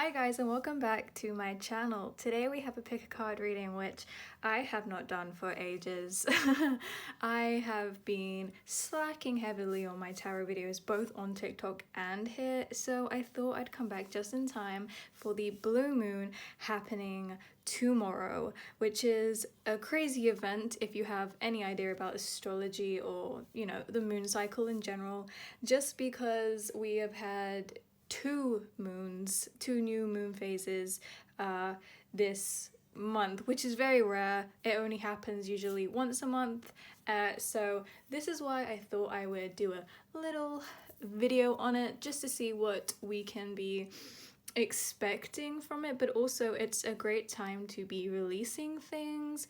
Hi guys and welcome back to my channel. Today we have a pick a card reading which I have not done for ages. I have been slacking heavily on my tarot videos both on TikTok and here, so I thought I'd come back just in time for the blue moon happening tomorrow, which is a crazy event if you have any idea about astrology or, you know, the moon cycle in general, just because we have had two new moon phases this month, which is very rare. It only happens usually once a month, so this is why I thought I would do a little video on it just to see what we can be expecting from it, but also it's a great time to be releasing things.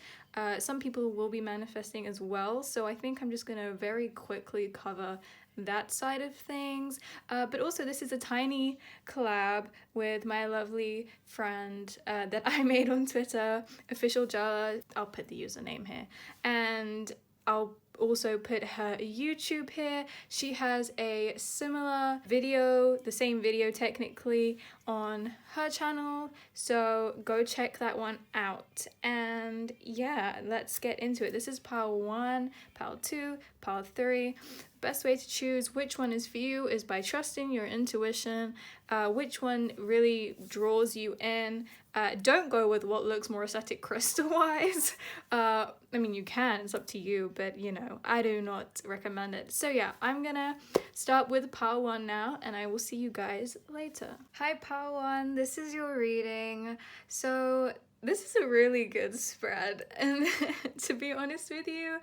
Some people will be manifesting as well, so I think I'm just gonna very quickly cover that side of things, but also this is a tiny collab with my lovely friend that I made on Twitter, official Jala. I'll put the username here, and I'll also put her YouTube here. She has a similar video, the same video technically, on her channel, so go check that one out. And yeah, let's get into it. This is pile 1, pile 2, pile 3. Best way to choose which one is for you is by trusting your intuition, which one really draws you in. Don't go with what looks more aesthetic crystal wise. I mean, you can, it's up to you, but you know, I do not recommend it. So yeah, I'm gonna start with pile 1 now, and I will see you guys later. Hi pile 1, this is your reading. So this is a really good spread, and to be honest with you,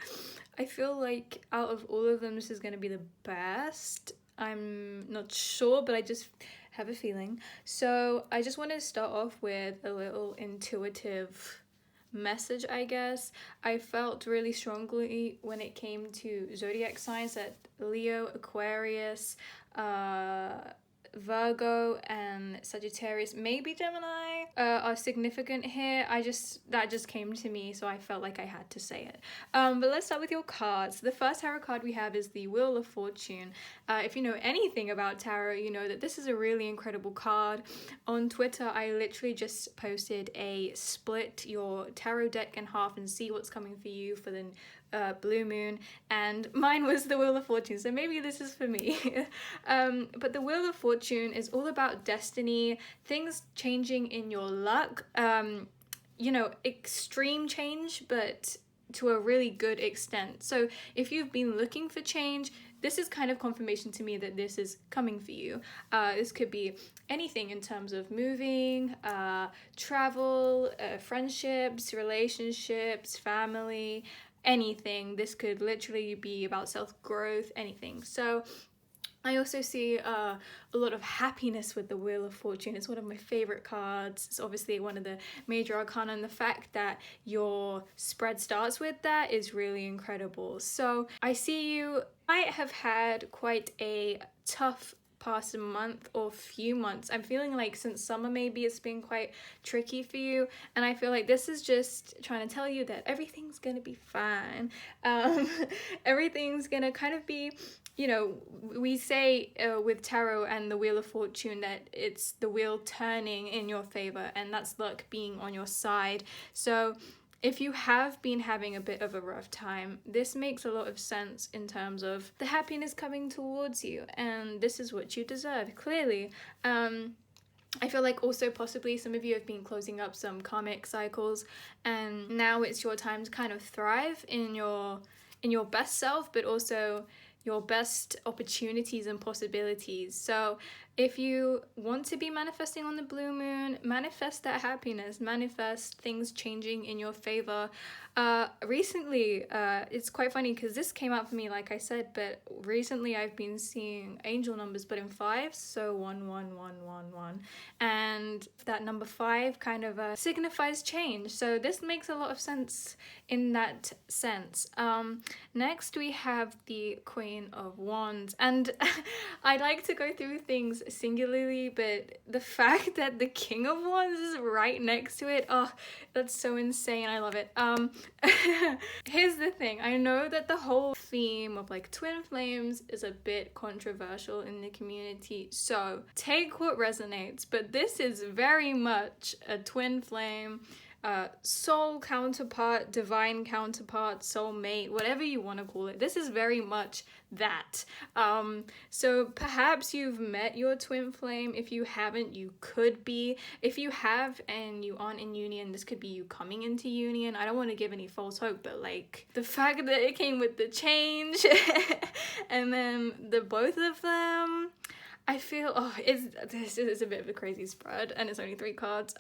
I feel like out of all of them, this is going to be the best. I'm not sure, but I just have a feeling. So I just wanted to start off with a little intuitive message, I guess. I felt really strongly when it came to zodiac signs that Leo, Aquarius, Virgo and Sagittarius, maybe Gemini, are significant here. That just came to me, so I felt like I had to say it. But let's start with your cards. The first tarot card we have is the Wheel of Fortune. If you know anything about tarot, you know that this is a really incredible card. On Twitter, I literally just posted a split your tarot deck in half and see what's coming for you for the blue moon, and mine was the Wheel of Fortune, so maybe this is for me. But the Wheel of Fortune is all about destiny, things changing in your luck, you know, extreme change, but to a really good extent. So if you've been looking for change, this is kind of confirmation to me that this is coming for you. This could be anything in terms of moving, travel, friendships, relationships, family, anything. This could literally be about self-growth, anything. So I also see a lot of happiness with the Wheel of Fortune. It's one of my favorite cards. It's obviously one of the major arcana, and the fact that your spread starts with that is really incredible. So I see you might have had quite a tough past month or few months. I'm feeling like since summer maybe it's been quite tricky for you, and I feel like this is just trying to tell you that everything's gonna be fine. Everything's gonna kind of be, you know, we say with tarot and the Wheel of Fortune that it's the wheel turning in your favor, and that's luck being on your side. So if you have been having a bit of a rough time, this makes a lot of sense in terms of the happiness coming towards you, and this is what you deserve, clearly. I feel like also possibly some of you have been closing up some karmic cycles, and now it's your time to kind of thrive in your best self, but also your best opportunities and possibilities. So if you want to be manifesting on the blue moon, manifest that happiness, manifest things changing in your favor. Recently, it's quite funny because this came out for me, like I said, but recently I've been seeing angel numbers but in fives, so 11111, and that number 5 kind of signifies change. So this makes a lot of sense in that sense. Next we have the Queen of Wands, and I like to go through things singularly, but the fact that the King of Wands is right next to it, oh, that's so insane. I love it. Here's the thing. I know that the whole theme of like twin flames is a bit controversial in the community, so take what resonates, but this is very much a twin flame, soul counterpart, divine counterpart, soulmate, whatever you want to call it. This is very much that. So perhaps you've met your twin flame. If you haven't, you could be. If you have and you aren't in union, this could be you coming into union. I don't want to give any false hope, but like the fact that it came with the change and then the both of them, I feel, this is a bit of a crazy spread, and it's only 3 cards.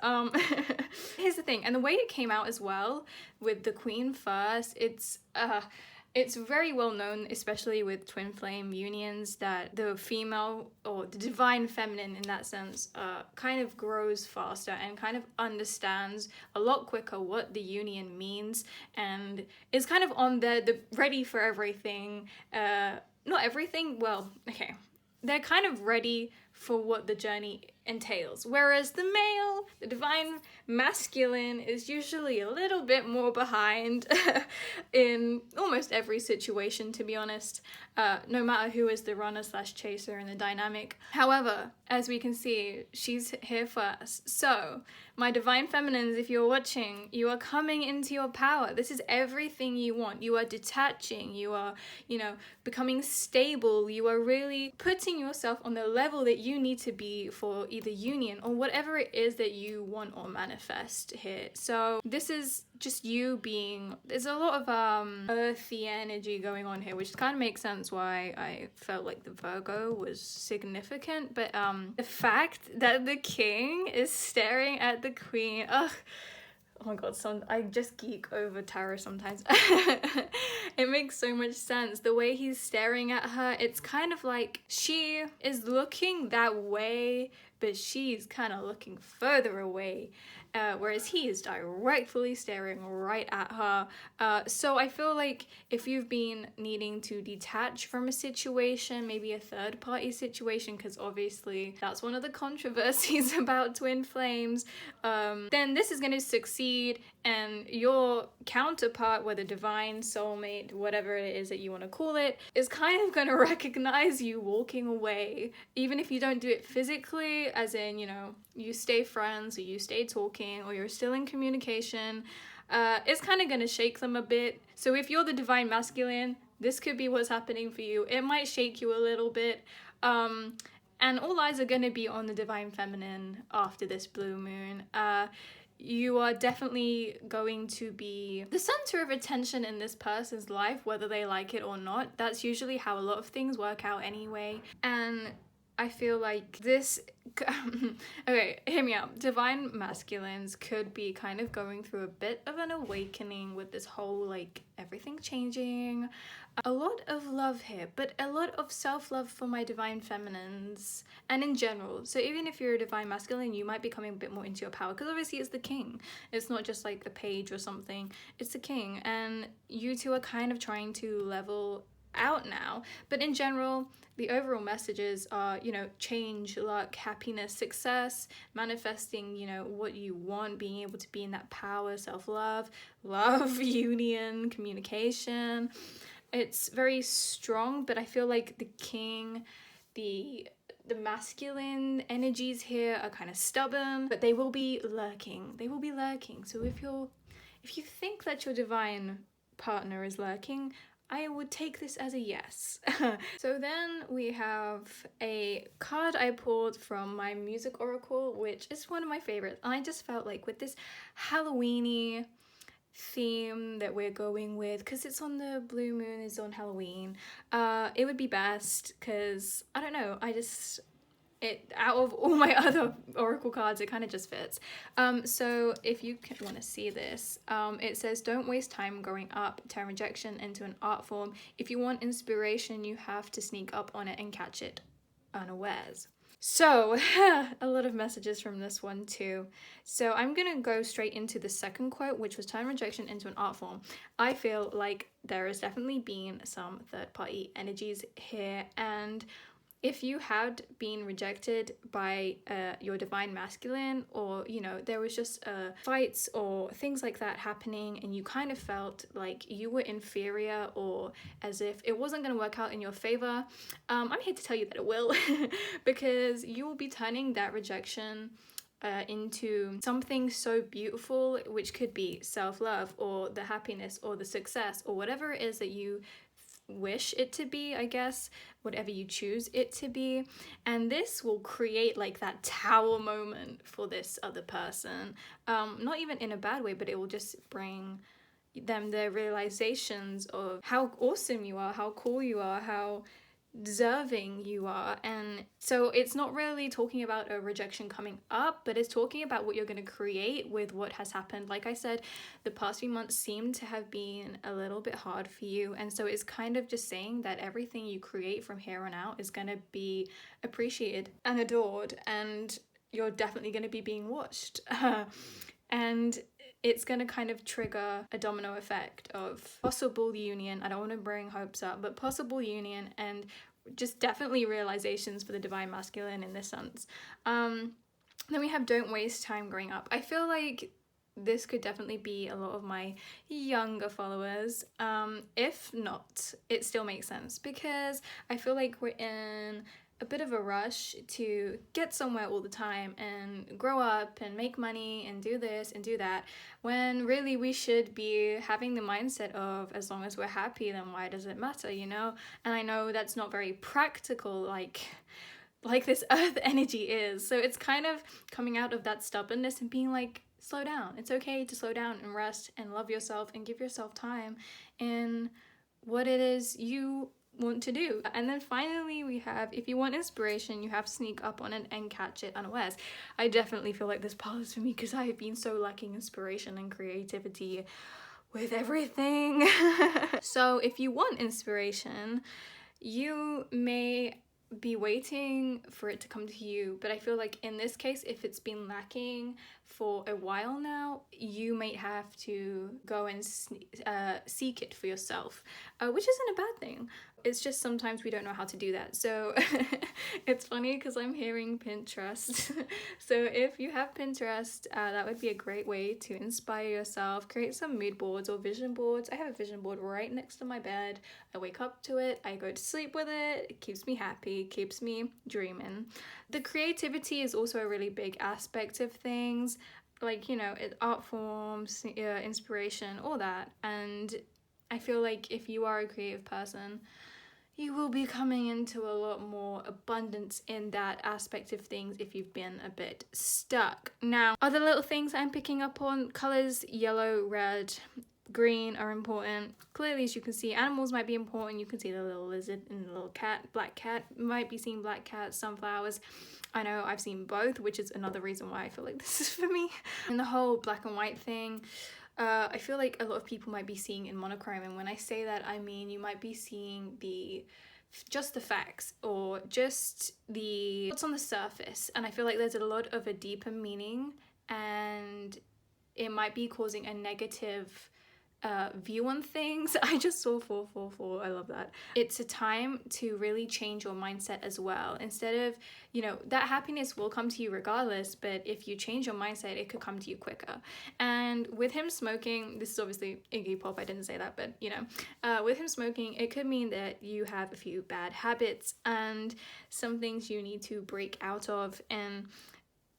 Here's the thing, and the way it came out as well, with the Queen first, it's very well known, especially with twin flame unions, that the female, or the divine feminine in that sense, kind of grows faster and kind of understands a lot quicker what the union means, and is kind of on the ready for everything. Not everything, well, okay. They're kind of ready for what the journey entails. Whereas the male, the divine masculine, is usually a little bit more behind in almost every situation, to be honest, no matter who is the runner / chaser in the dynamic. However, as we can see, she's here first. So, my divine feminines, if you're watching, you are coming into your power. This is everything you want. You are detaching. You are, becoming stable. You are really putting yourself on the level that you need to be for either union or whatever it is that you want or manifest here. So this is just you being, there's a lot of earthy energy going on here, which kind of makes sense why I felt like the Virgo was significant. But the fact that the king is staring at the queen, oh my god, I just geek over tarot sometimes. It makes so much sense. The way he's staring at her, it's kind of like she is looking that way, but she's kind of looking further away. Whereas he is directly staring right at her. So I feel like if you've been needing to detach from a situation, maybe a third party situation, because obviously that's one of the controversies about twin flames, then this is going to succeed, and your counterpart, whether divine, soulmate, whatever it is that you want to call it, is kind of going to recognize you walking away, even if you don't do it physically, as in, you stay friends, or you stay talking, or you're still in communication. It's kind of going to shake them a bit. So if you're the divine masculine, this could be what's happening for you. It might shake you a little bit. And all eyes are going to be on the divine feminine after this blue moon. You are definitely going to be the center of attention in this person's life, whether they like it or not. That's usually how a lot of things work out anyway. And I feel like this, okay, hear me out. Divine masculines could be kind of going through a bit of an awakening with this whole, like, everything changing. A lot of love here, but a lot of self-love for my divine feminines, and in general. So even if you're a divine masculine, you might be coming a bit more into your power, because obviously it's the king. It's not just like the page or something. It's the king, and you two are kind of trying to level out now. But in general, the overall messages are, change, luck, happiness, success, manifesting, what you want, being able to be in that power, self-love, love, union, communication. It's very strong, but I feel like the king, the masculine energies here are kind of stubborn, but they will be lurking. They will be lurking. So if you think that your divine partner is lurking, I would take this as a yes. So then we have a card I pulled from my music oracle, which is one of my favorites. And I just felt like with this Halloween-y theme that we're going with, because it's on the blue moon, is on Halloween, it would be best, because I don't know, out of all my other oracle cards, it kind of just fits. So if you want to see this, it says, don't waste time growing up, turn rejection into an art form. If you want inspiration, you have to sneak up on it and catch it unawares. So, a lot of messages from this one too. So I'm going to go straight into the second quote, which was turn rejection into an art form. I feel like there has definitely been some third-party energies here, and if you had been rejected by your divine masculine, or, there was just fights or things like that happening, and you kind of felt like you were inferior, or as if it wasn't going to work out in your favor, I'm here to tell you that it will, because you will be turning that rejection into something so beautiful, which could be self-love or the happiness or the success or whatever it is that you wish it to be, I guess, whatever you choose it to be. And this will create like that tower moment for this other person, not even in a bad way, but it will just bring them the realizations of how awesome you are, how cool you are, how deserving you are. And so it's not really talking about a rejection coming up, but it's talking about what you're going to create with what has happened. Like I said, the past few months seem to have been a little bit hard for you, and so it's kind of just saying that everything you create from here on out is going to be appreciated and adored, and you're definitely going to be being watched. And it's going to kind of trigger a domino effect of possible union. I don't want to bring hopes up, but possible union, and just definitely realizations for the divine masculine in this sense. Then we have don't waste time growing up. I feel like this could definitely be a lot of my younger followers. If not, it still makes sense, because I feel like we're in a bit of a rush to get somewhere all the time and grow up and make money and do this and do that, when really we should be having the mindset of, as long as we're happy, then why does it matter, you know? And I know that's not very practical like this earth energy is. So it's kind of coming out of that stubbornness and being like, slow down. It's okay to slow down and rest and love yourself and give yourself time in what it is you want to do. And then finally we have, if you want inspiration, you have to sneak up on it and catch it unawares. I definitely feel like this part is for me, because I have been so lacking inspiration and creativity with everything. So if you want inspiration, you may be waiting for it to come to you, but I feel like in this case, if it's been lacking for a while now, you might have to go and seek it for yourself, which isn't a bad thing. It's just sometimes we don't know how to do that. So it's funny because I'm hearing Pinterest. So if you have Pinterest, that would be a great way to inspire yourself. Create some mood boards or vision boards. I have a vision board right next to my bed. I wake up to it, I go to sleep with it. It keeps me happy, keeps me dreaming. The creativity is also a really big aspect of things, like, you know, art forms, inspiration, all that. And I feel like if you are a creative person, you will be coming into a lot more abundance in that aspect of things if you've been a bit stuck. Now, other little things I'm picking up on: colors, yellow, red, green are important. Clearly, as you can see, animals might be important. You can see the little lizard and the little cat. Black cat, might be seeing black cat, sunflowers. I know I've seen both, which is another reason why I feel like this is for me. And the whole black and white thing, I feel like a lot of people might be seeing in monochrome, and when I say that, I mean you might be seeing just the facts, or just what's on the surface, and I feel like there's a lot of a deeper meaning, and it might be causing a negative view on things. I just saw 444. I love that. It's a time to really change your mindset as well. Instead of, you know, that happiness will come to you regardless, but if you change your mindset, it could come to you quicker. And with him smoking, this is obviously Iggy Pop, I didn't say that, but you know, with him smoking, it could mean that you have a few bad habits and some things you need to break out of, and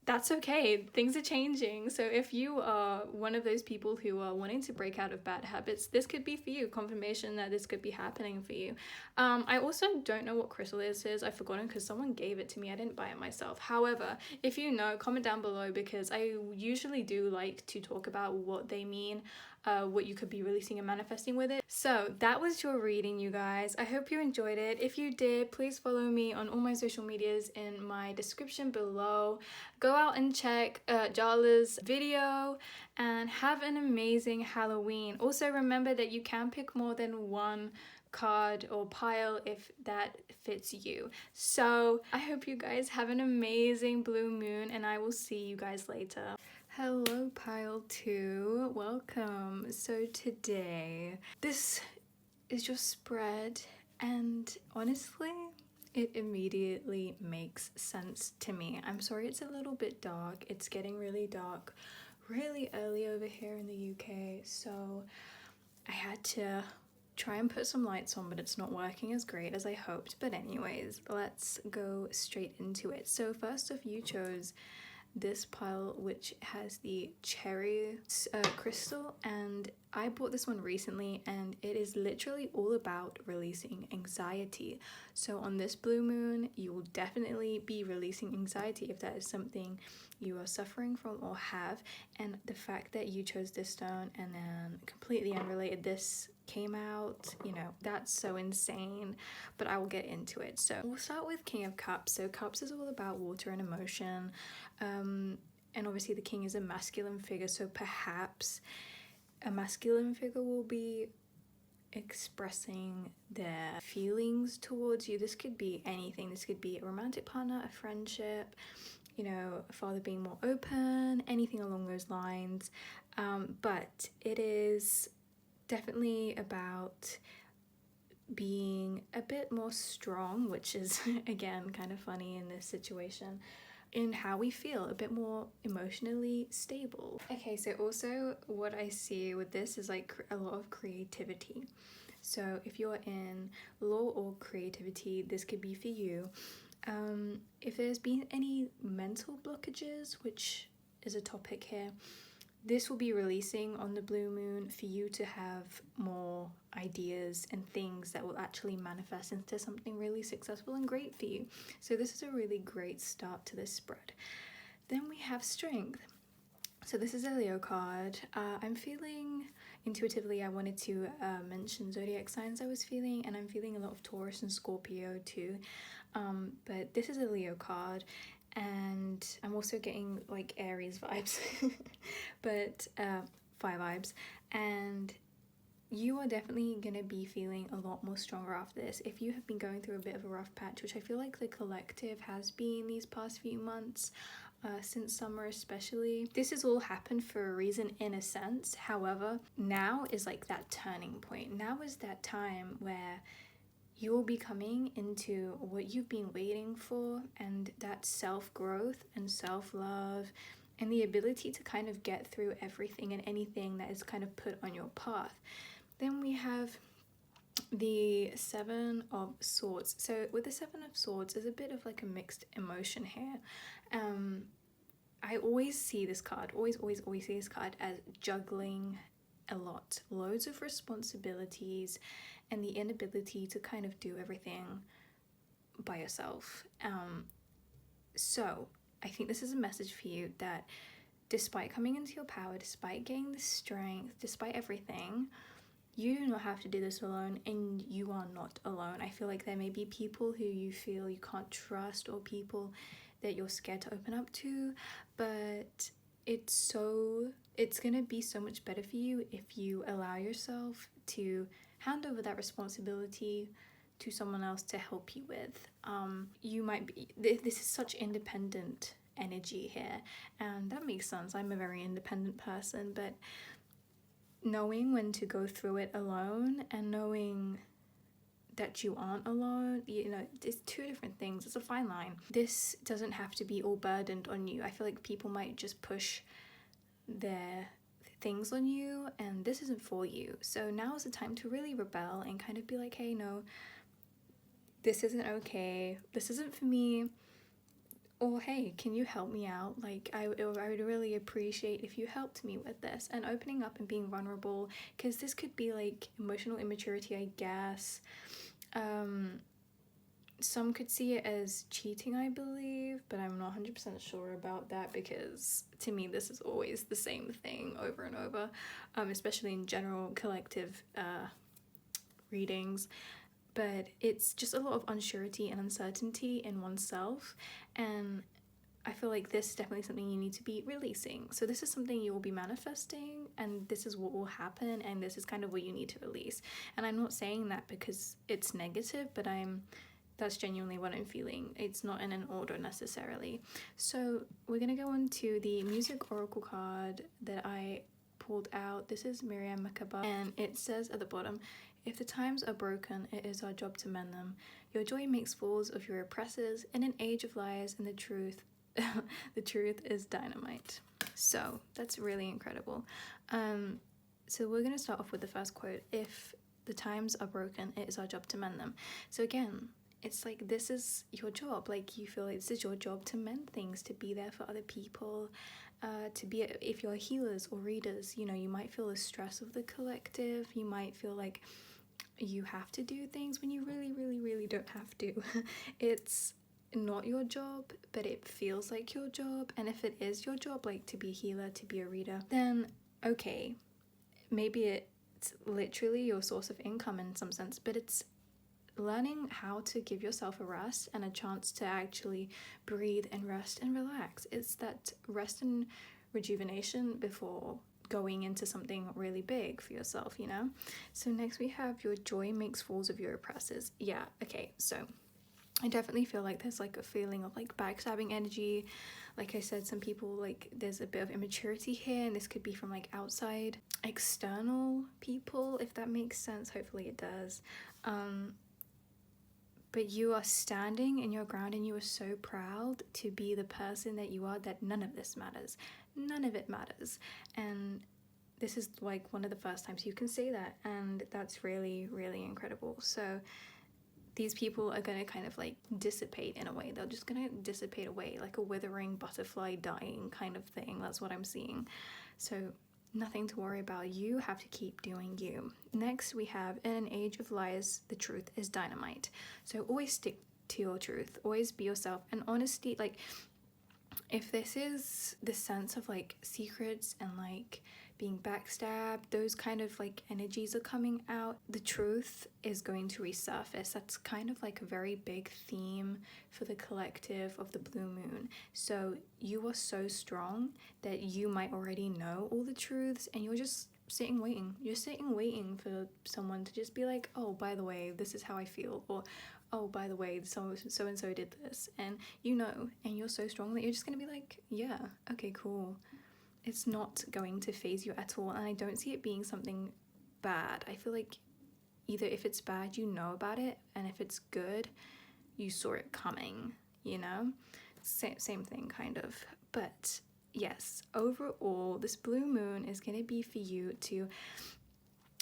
that's okay. Things are changing. So if you are one of those people who are wanting to break out of bad habits, this could be for you. Confirmation that this could be happening for you. I also don't know what crystal this is. I've forgotten because someone gave it to me. I didn't buy it myself. However, if you know, comment down below, because I usually do like to talk about what they mean, what you could be releasing and manifesting with it. So that was your reading, you guys. I hope you enjoyed it. If you did, please follow me on all my social medias in my description below. Go out and check Jala's video and have an amazing Halloween. Also remember that you can pick more than one card or pile if that fits you. So I hope you guys have an amazing blue moon, and I will see you guys later. Hello pile 2, welcome. So today, this is your spread, and honestly, it immediately makes sense to me. I'm sorry it's a little bit dark. It's getting really dark really early over here in the UK, so I had to try and put some lights on, but it's not working as great as I hoped. But anyways, let's go straight into it. So first off, you chose this pile, which has the cherry crystal, and I bought this one recently, and it is literally all about releasing anxiety. So on this blue moon, you will definitely be releasing anxiety if that is something you are suffering from or have. And the fact that you chose this stone and then completely unrelated, this came out, you know, that's so insane, but I will get into it. So we'll start with King of Cups. So Cups is all about water and emotion, and obviously the king is a masculine figure, so perhaps a masculine figure will be expressing their feelings towards you. This could be anything. This could be a romantic partner, a friendship, you know, a father being more open, anything along those lines. But it is definitely about being a bit more strong, which is again kind of funny in this situation, in how we feel, a bit more emotionally stable. Okay, so also what I see with this is like a lot of creativity. So if you're in law or creativity, this could be for you. If there's been any mental blockages, which is a topic here, this will be releasing on the blue moon for you to have more ideas and things that will actually manifest into something really successful and great for you. So this is a really great start to this spread. Then we have Strength. So this is a Leo card. I'm feeling intuitively, I wanted to mention zodiac signs I was feeling, and I'm feeling a lot of Taurus and Scorpio too. But this is a Leo card, and I'm also getting like Aries vibes, but fire vibes. And you are definitely going to be feeling a lot more stronger after this. If you have been going through a bit of a rough patch, which I feel like the collective has been these past few months, since summer especially, this has all happened for a reason in a sense. However, now is like that turning point. Now is that time where you will be coming into what you've been waiting for, and that self-growth and self-love and the ability to kind of get through everything and anything that is kind of put on your path. Then we have the Seven of Swords. So with the Seven of Swords, there's a bit of like a mixed emotion here. I always see this card, always see this card as juggling a lot, loads of responsibilities, and the inability to kind of do everything by yourself. So I think this is a message for you that despite coming into your power, despite getting the strength, despite everything, you do not have to do this alone, and you are not alone. I feel like there may be people who you feel you can't trust, or people that you're scared to open up to, but it's gonna be so much better for you if you allow yourself to hand over that responsibility to someone else to help you with. You might be, this is such independent energy here, and that makes sense. I'm a very independent person, but knowing when to go through it alone and knowing that you aren't alone, you know, it's two different things. It's a fine line. This doesn't have to be all burdened on you. I feel like people might just push their things on you, and this isn't for you. So now is the time to really rebel and kind of be like, hey, no, this isn't okay. This isn't for me. Or hey, can you help me out? Like I would really appreciate if you helped me with this. And opening up and being vulnerable, because this could be like emotional immaturity, I guess. Some could see it as cheating, I believe, but I'm not 100% sure about that, because to me this is always the same thing over and over, especially in general collective readings. But it's just a lot of unsurety and uncertainty in oneself, and I feel like this is definitely something you need to be releasing. So this is something you will be manifesting, and this is what will happen, and this is kind of what you need to release. And I'm not saying that because it's negative, but that's genuinely what I'm feeling. It's not in an order necessarily. So we're gonna go on to the music oracle card that I pulled out. This is miacaven, and it says at the bottom, if the times are broken, it is our job to mend them. Your joy makes fools of your oppressors. In an age of lies and the truth is dynamite. So that's really incredible. So we're going to start off with the first quote. If the times are broken, it is our job to mend them. So again, it's like this is your job. Like you feel like this is your job to mend things, to be there for other people, to be, if you're healers or readers, you know, you might feel the stress of the collective. You might feel like you have to do things when you really, really, really don't have to. It's not your job, but it feels like your job. And if it is your job, like to be a healer, to be a reader, then okay, maybe it's literally your source of income in some sense, but it's learning how to give yourself a rest and a chance to actually breathe and rest and relax. It's that rest and rejuvenation before going into something really big for yourself, you know? So next we have your joy makes fools of your oppressors. Yeah, okay, so I definitely feel like there's like a feeling of like backstabbing energy. Like I said, some people, like there's a bit of immaturity here, and this could be from like outside external people, if that makes sense. Hopefully it does. But you are standing in your ground and you are so proud to be the person that you are, that none of this matters. None of it matters. And this is like one of the first times you can say that, and that's really, really incredible. So these people are going to kind of like dissipate in a way. They're just going to dissipate away like a withering butterfly dying kind of thing. That's what I'm seeing. So nothing to worry about. You have to keep doing you. Next, we have, in an age of lies, the truth is dynamite. So always stick to your truth. Always be yourself. And honesty, like, if this is the sense of like secrets and like being backstabbed, those kind of like energies are coming out, the truth is going to resurface. That's kind of like a very big theme for the collective of the blue moon. So you are so strong that you might already know all the truths, and you're just sitting waiting. You're sitting waiting for someone to just be like, oh, by the way, this is how I feel, or oh, by the way, so and so did this, and you know, and you're so strong that you're just gonna be like, yeah, okay, cool. It's not going to phase you at all, and I don't see it being something bad. I feel like either if it's bad, you know about it, and if it's good, you saw it coming, you know? Same thing, kind of. But yes, overall, this blue moon is going to be for you to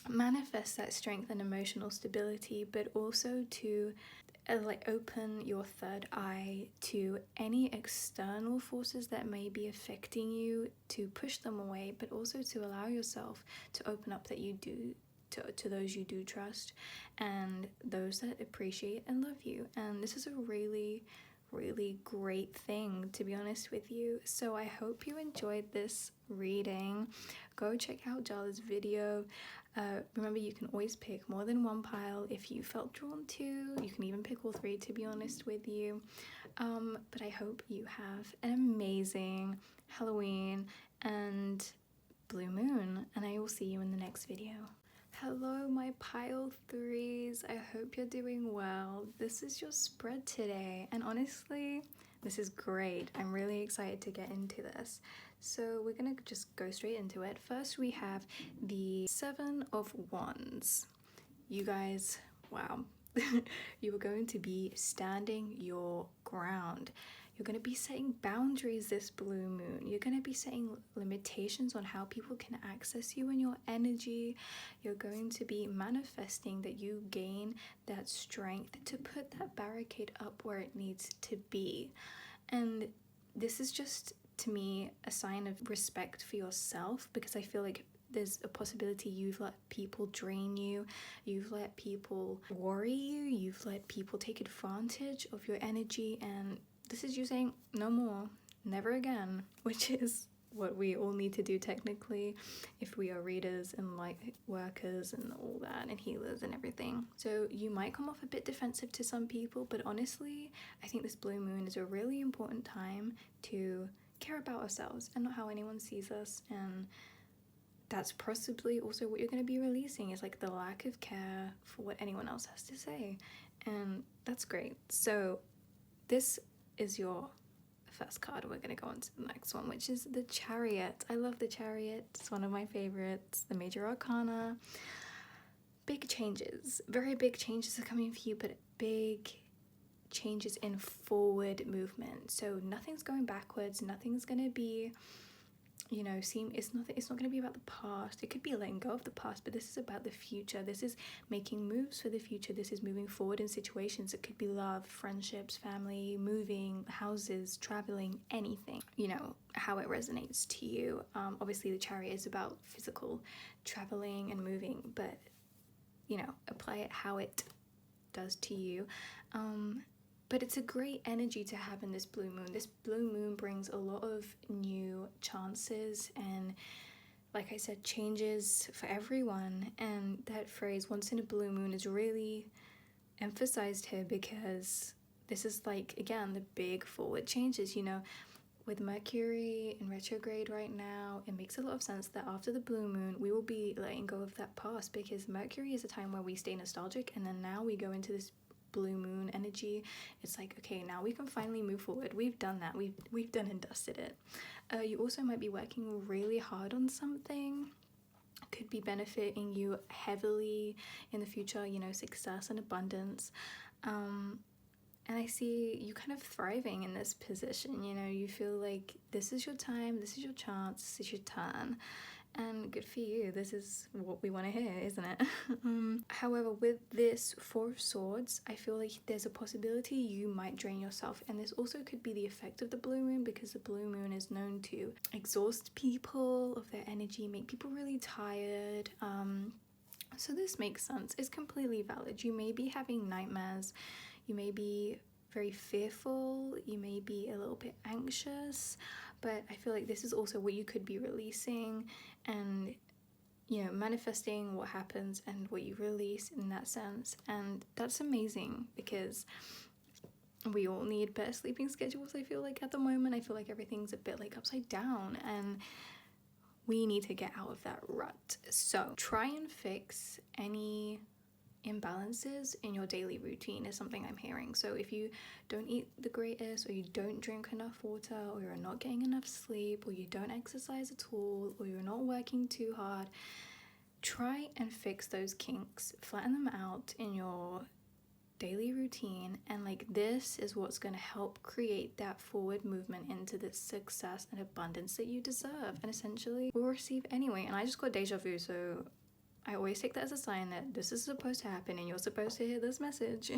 manifest that strength and emotional stability, but also to like open your third eye to any external forces that may be affecting you, to push them away, but also to allow yourself to open up, that you do to those you do trust and those that appreciate and love you. And this is a really, really great thing, to be honest with you. So I hope you enjoyed this reading. Go check out Jala's video. Remember, you can always pick more than one pile if you felt drawn to. You can even pick all three, to be honest with you. But I hope you have an amazing Halloween and blue moon, and I will see you in the next video. Hello, my pile threes. I hope you're doing well. This is your spread today, and honestly, this is great. I'm really excited to get into this. So we're gonna just go straight into it. First, we have the Seven of Wands. You guys, wow. You are going to be standing your ground. You're going to be setting boundaries this blue moon. You're going to be setting limitations on how people can access you and your energy. You're going to be manifesting that you gain that strength to put that barricade up where it needs to be. And this is just, to me, a sign of respect for yourself, because I feel like there's a possibility you've let people drain you, you've let people worry you, you've let people take advantage of your energy, and this is you saying, no more, never again, which is what we all need to do technically if we are readers and light workers and all that, and healers and everything. So you might come off a bit defensive to some people, but honestly, I think this blue moon is a really important time to care about ourselves and not how anyone sees us. And that's possibly also what you're going to be releasing, is like the lack of care for what anyone else has to say, and that's great. So this is your first card. We're going to go on to the next one, which is the Chariot. I love the Chariot. It's one of my favorites. The major arcana. Big changes, very big changes are coming for you, but big changes in forward movement. So nothing's going backwards, nothing's going to be it's not going to be about the past. It could be letting go of the past, but this is about the future. This is making moves for the future. This is moving forward in situations. It could be love, friendships, family, moving, houses, traveling, anything, how it resonates to you. Obviously the Chariot is about physical traveling and moving, but apply it how it does to you. But it's a great energy to have in this blue moon. This blue moon brings a lot of new chances and, like I said, changes for everyone. And that phrase, once in a blue moon, is really emphasized here because this is again, the big forward changes, with Mercury in retrograde right now. It makes a lot of sense that after the blue moon, we will be letting go of that past, because Mercury is a time where we stay nostalgic, and then now we go into this blue moon energy. It's okay, now we can finally move forward. We've done that. We've done and dusted it. You also might be working really hard on something. Could be benefiting you heavily in the future, success and abundance. And I see you kind of thriving in this position. You feel like this is your time, this is your chance, this is your turn. And good for you. This is what we want to hear, isn't it? However, with this Four of Swords, I feel like there's a possibility you might drain yourself. And this also could be the effect of the blue moon, because the blue moon is known to exhaust people of their energy, make people really tired. So this makes sense. It's completely valid. You may be having nightmares. You may be very fearful. You may be a little bit anxious. But I feel like this is also what you could be releasing and, manifesting what happens and what you release in that sense. And that's amazing, because we all need better sleeping schedules, I feel like, at the moment. I feel like everything's a bit upside down, and we need to get out of that rut. So try and fix any imbalances in your daily routine is something I'm hearing. So if you don't eat the greatest, or you don't drink enough water, or you're not getting enough sleep, or you don't exercise at all, or you're not working too hard, try and fix those kinks, flatten them out in your daily routine. And this is what's going to help create that forward movement into the success and abundance that you deserve, and essentially will receive anyway. And I just got deja vu, so I always take that as a sign that this is supposed to happen and you're supposed to hear this message.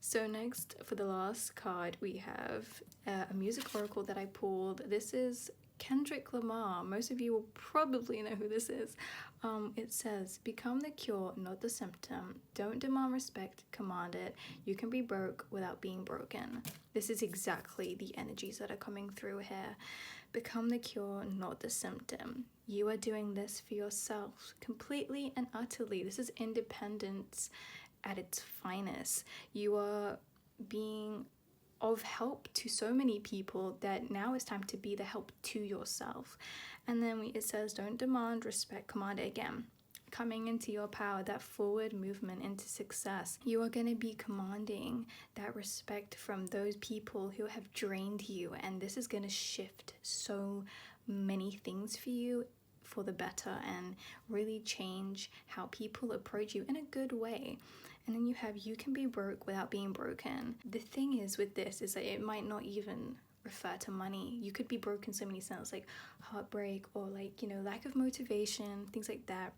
So next, for the last card, we have a music oracle that I pulled. This is Kendrick Lamar. Most of you will probably know who this is. It says, become the cure, not the symptom. Don't demand respect, command it. You can be broke without being broken. This is exactly the energies that are coming through here. Become the cure, not the symptom. You are doing this for yourself, completely and utterly. This is independence at its finest. You are being of help to so many people that now it's time to be the help to yourself. And then it says, don't demand respect, command it again. Coming into your power, that forward movement into success. You are going to be commanding that respect from those people who have drained you, and this is going to shift so many things for you for the better and really change how people approach you in a good way. And then you have, you can be broke without being broken. The thing is with this is that it might not even refer to money. You could be broke in so many senses, like heartbreak or lack of motivation, things like that.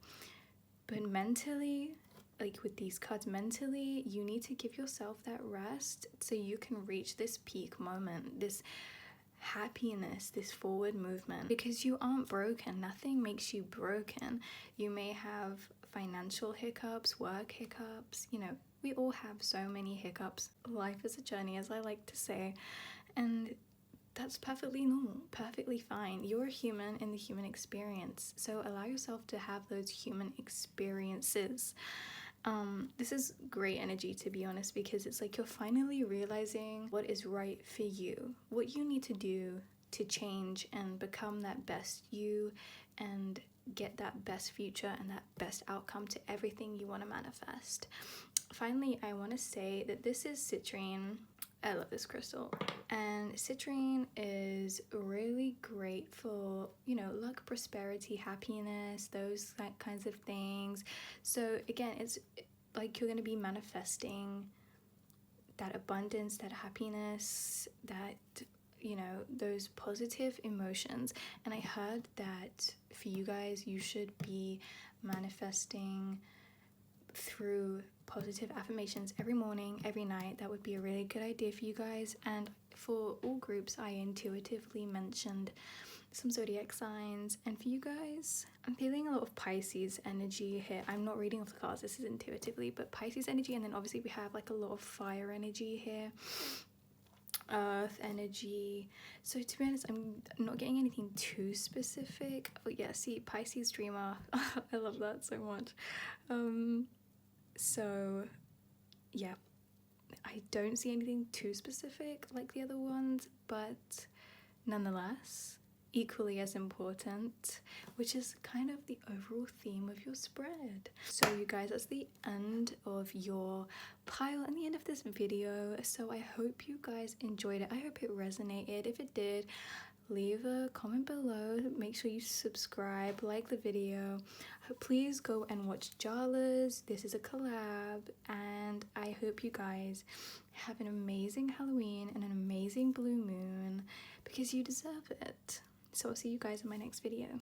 But mentally, with these cards, mentally, you need to give yourself that rest so you can reach this peak moment, this happiness, this forward movement, because you aren't broken. Nothing makes you broken. You may have financial hiccups, work hiccups, we all have so many hiccups. Life is a journey, as I like to say, and that's perfectly normal, perfectly fine. You're a human in the human experience, so allow yourself to have those human experiences. This is great energy, to be honest, because it's you're finally realizing what is right for you, what you need to do to change and become that best you and get that best future and that best outcome to everything you want to manifest. Finally, I want to say that this is citrine. I love this crystal, and citrine is really great for luck, prosperity, happiness, those kinds of things. So again, it's you're going to be manifesting that abundance, that happiness, that you know, those positive emotions. And I heard that for you guys, you should be manifesting through positive affirmations every morning, every night. That would be a really good idea for you guys. And for all groups, I intuitively mentioned some zodiac signs. And for you guys, I'm feeling a lot of Pisces energy here. I'm not reading off the cards, this is intuitively, but Pisces energy. And then obviously we have like a lot of fire energy here, earth energy. So to be honest, I'm not getting anything too specific. Oh yeah, see, Pisces dreamer. I love that so much. So yeah, I don't see anything too specific like the other ones, but nonetheless equally as important, which is kind of the overall theme of your spread. So you guys, that's the end of your pile and the end of this video. So I hope you guys enjoyed it. I hope it resonated. If it did, leave a comment below. Make sure you subscribe, like the video. Please go and watch Jala's. This is a collab, and I hope you guys have an amazing Halloween and an amazing blue moon, because you deserve it. So I'll see you guys in my next video.